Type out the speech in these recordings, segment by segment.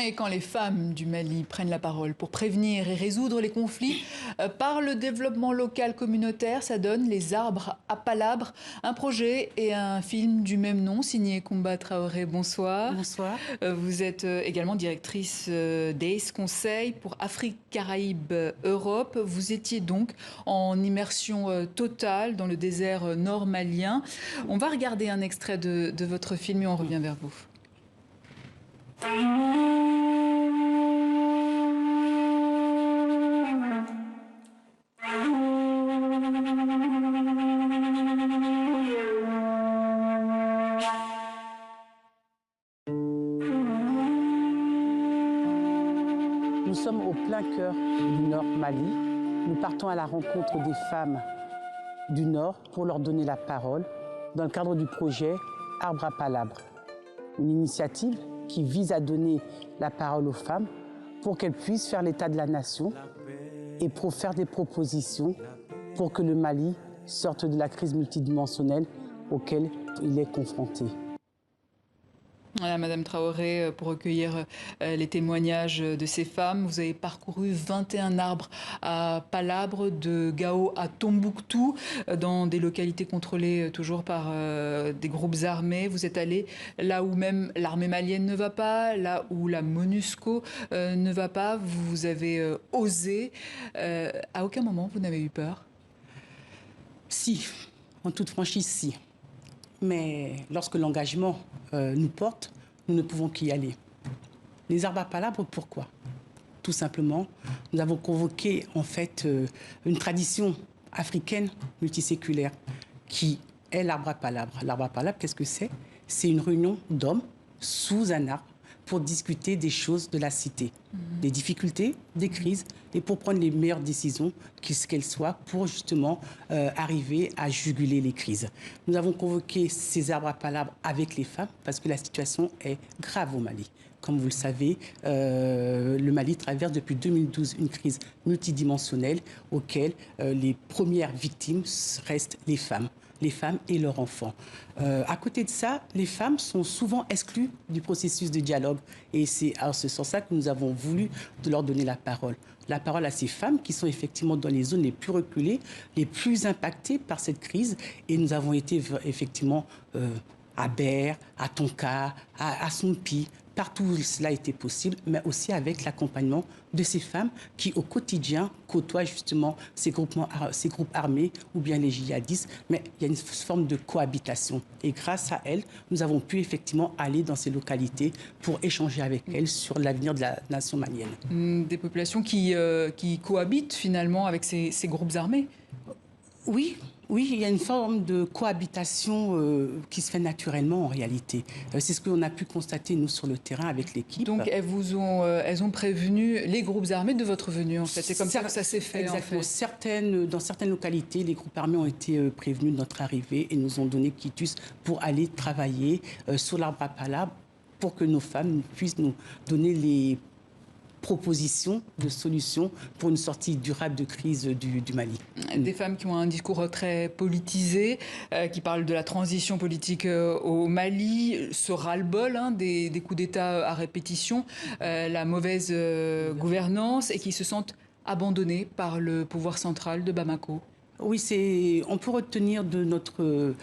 Et quand les femmes du Mali prennent la parole pour prévenir et résoudre les conflits par le développement local communautaire, ça donne Les Arbres à Palabres, un projet et un film du même nom signé Comba Traoré. Bonsoir. Bonsoir. Vous êtes également directrice d'ACE Conseil pour Afrique, Caraïbes, Europe. Vous étiez donc en immersion totale dans le désert nord malien. On va regarder un extrait de votre film et on revient vers vous. Nous sommes au plein cœur du Nord Mali. Nous partons à la rencontre des femmes du Nord pour leur donner la parole dans le cadre du projet Arbre à Palabre. Une initiative qui vise à donner la parole aux femmes pour qu'elles puissent faire l'état de la nation et pour faire des propositions pour que le Mali sorte de la crise multidimensionnelle auquel il est confronté. Voilà, Madame Traoré, pour recueillir les témoignages de ces femmes, vous avez parcouru 21 arbres à Palabre, de Gao à Tombouctou, dans des localités contrôlées toujours par des groupes armés. Vous êtes allé là où même l'armée malienne ne va pas, là où la MONUSCO ne va pas. Vous avez osé. À aucun moment, vous n'avez eu peur? Si, en toute franchise, si. Mais lorsque l'engagement nous porte, nous ne pouvons qu'y aller. Les arbres à palabres, pourquoi? Tout simplement, nous avons convoqué en fait une tradition africaine multiséculaire qui est l'arbre à palabres. L'arbre à palabres, qu'est-ce que c'est? C'est une réunion d'hommes sous un arbre pour discuter des choses de la cité, des difficultés, des crises, et pour prendre les meilleures décisions, qu'elles soient, pour justement arriver à juguler les crises. Nous avons convoqué ces arbres à palabres avec les femmes, parce que la situation est grave au Mali. Comme vous le savez, le Mali traverse depuis 2012 une crise multidimensionnelle auquel les premières victimes restent les femmes et leurs enfants. À côté de ça, les femmes sont souvent exclues du processus de dialogue. Et c'est à ce sens-là que nous avons voulu de leur donner la parole. La parole à ces femmes qui sont effectivement dans les zones les plus reculées, les plus impactées par cette crise. Et nous avons été effectivement à Ber, à Tonka, à Sompi, partout où cela était possible, mais aussi avec l'accompagnement de ces femmes qui, au quotidien, côtoient justement ces groupes armés ou bien les djihadistes. Mais il y a une forme de cohabitation. Et grâce à elles, nous avons pu effectivement aller dans ces localités pour échanger avec elles sur l'avenir de la nation malienne. Des populations qui cohabitent finalement avec ces groupes armés? Oui. Oui, il y a une forme de cohabitation qui se fait naturellement en réalité. C'est ce qu'on a pu constater, nous, sur le terrain avec l'équipe. Donc, elles ont prévenu les groupes armés de votre venue, en fait. C'est comme ça que ça s'est fait, exactement. en fait. Dans certaines localités, les groupes armés ont été prévenus de notre arrivée et nous ont donné quitus pour aller travailler sur l'arbre à palabres pour que nos femmes puissent nous donner les propositions de solutions pour une sortie durable de crise du Mali. Des femmes qui ont un discours très politisé, qui parlent de la transition politique au Mali, ce ras-le-bol des coups d'État à répétition, la mauvaise gouvernance, et qui se sentent abandonnées par le pouvoir central de Bamako. Oui, on peut retenir de notre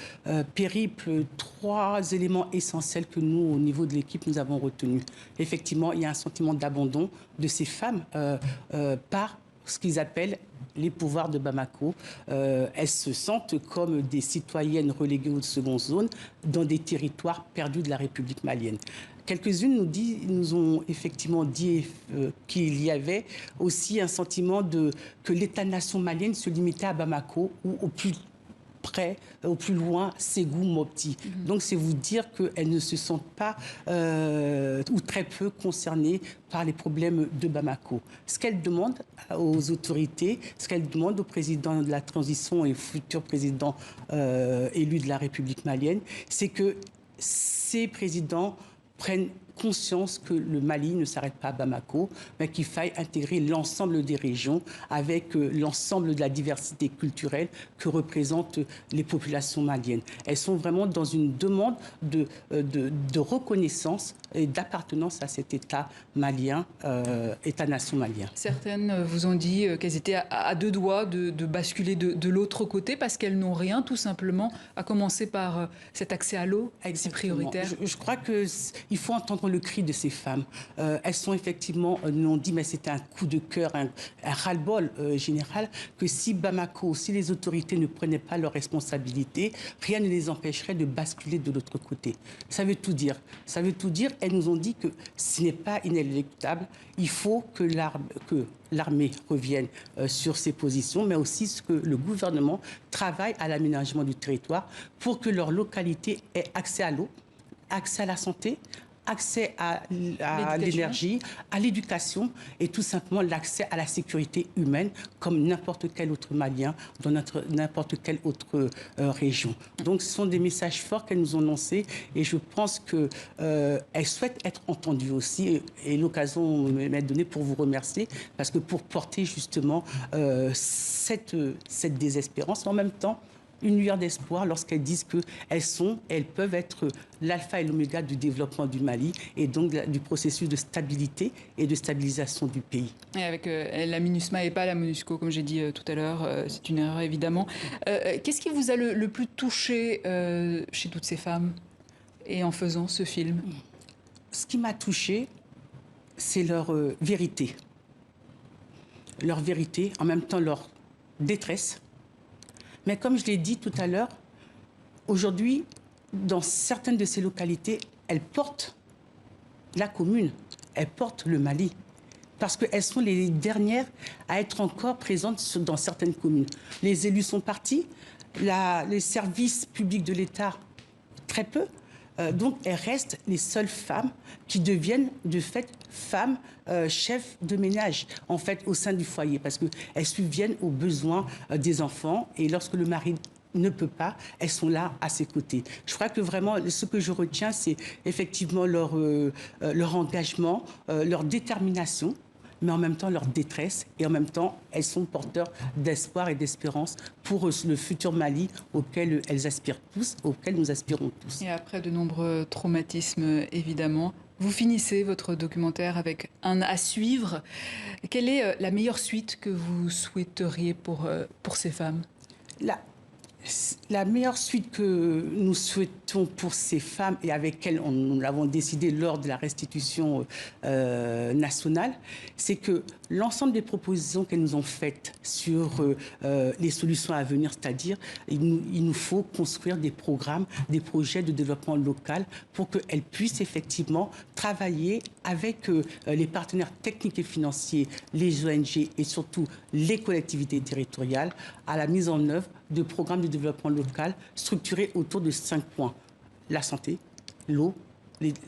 périple 3 éléments essentiels que nous, au niveau de l'équipe, nous avons retenus. Effectivement, il y a un sentiment d'abandon de ces femmes par ce qu'ils appellent les pouvoirs de Bamako. Elles se sentent comme des citoyennes reléguées aux secondes zones dans des territoires perdus de la République malienne. Quelques-unes nous ont effectivement dit qu'il y avait aussi un sentiment que l'État-nation malienne se limitait à Bamako ou au plus près, au plus loin, Ségou, Mopti. Donc, c'est vous dire qu'elles ne se sentent pas ou très peu concernées par les problèmes de Bamako. Ce qu'elles demandent aux autorités, ce qu'elles demandent au président de la transition et futur président élu de la République malienne, c'est que ces présidents prennent conscience que le Mali ne s'arrête pas à Bamako, mais qu'il faille intégrer l'ensemble des régions avec l'ensemble de la diversité culturelle que représentent les populations maliennes. Elles sont vraiment dans une demande de reconnaissance et d'appartenance à cet État malien, État-nation malien. Certaines vous ont dit qu'elles étaient à deux doigts de basculer de l'autre côté parce qu'elles n'ont rien, tout simplement, à commencer par cet accès à l'eau, si prioritaire. Je crois qu'il faut entendre le cri de ces femmes. Elles sont effectivement, nous ont dit, mais c'était un coup de cœur, un ras-le-bol général, que si Bamako, si les autorités ne prenaient pas leurs responsabilités, rien ne les empêcherait de basculer de l'autre côté. Ça veut tout dire. Ça veut tout dire. Elles nous ont dit que ce n'est pas inéluctable. Il faut que l'armée revienne sur ses positions, mais aussi que le gouvernement travaille à l'aménagement du territoire pour que leur localité ait accès à l'eau, accès à la santé, accès à l'énergie, à l'éducation et tout simplement l'accès à la sécurité humaine comme n'importe quel autre Malien dans n'importe quelle autre région. Donc ce sont des messages forts qu'elles nous ont lancés et je pense qu'elles souhaitent être entendues aussi et l'occasion m'est donnée pour vous remercier parce que pour porter justement cette désespérance en même temps une lueur d'espoir lorsqu'elles disent qu'elles peuvent être l'alpha et l'oméga du développement du Mali et donc du processus de stabilité et de stabilisation du pays. Et avec la MINUSMA et pas la MONUSCO, comme j'ai dit tout à l'heure, c'est une erreur évidemment. Qu'est-ce qui vous a le plus touché chez toutes ces femmes et en faisant ce film? Ce qui m'a touché, c'est leur vérité. Leur vérité, en même temps leur détresse. Mais comme je l'ai dit tout à l'heure, aujourd'hui, dans certaines de ces localités, elles portent la commune, elles portent le Mali, parce qu'elles sont les dernières à être encore présentes dans certaines communes. Les élus sont partis, les services publics de l'État, très peu. Donc, elles restent les seules femmes qui deviennent, de fait, femmes chefs de ménage, en fait, au sein du foyer, parce qu'elles subviennent aux besoins des enfants. Et lorsque le mari ne peut pas, elles sont là à ses côtés. Je crois que vraiment, ce que je retiens, c'est effectivement leur engagement, leur détermination, mais en même temps leur détresse, et en même temps, elles sont porteurs d'espoir et d'espérance pour le futur Mali auquel elles aspirent tous, auquel nous aspirons tous. Et après de nombreux traumatismes, évidemment, vous finissez votre documentaire avec un à suivre. Quelle est la meilleure suite que vous souhaiteriez pour ces femmes ? La meilleure suite que nous souhaitons pour ces femmes et avec elles, nous l'avons décidé lors de la restitution nationale, c'est que l'ensemble des propositions qu'elles nous ont faites sur les solutions à venir, c'est-à-dire il nous faut construire des programmes, des projets de développement local pour qu'elles puissent effectivement travailler avec les partenaires techniques et financiers, les ONG et surtout les collectivités territoriales à la mise en œuvre de programmes de développement local structurés autour de 5 points. La santé, l'eau,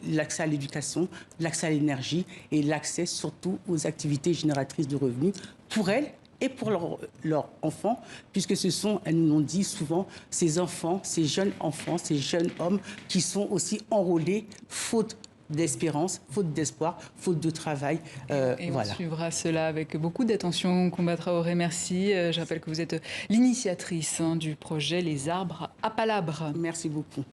l'accès à l'éducation, l'accès à l'énergie et l'accès surtout aux activités génératrices de revenus pour elles et pour leurs enfants, puisque ce sont, elles nous l'ont dit souvent, ces enfants, ces jeunes enfants, ces jeunes hommes qui sont aussi enrôlés faute d'espérance, faute d'espoir, faute de travail. Et on suivra cela avec beaucoup d'attention. Coumba Traoré, merci. Je rappelle que vous êtes l'initiatrice du projet Les Arbres à Palabres. Merci beaucoup.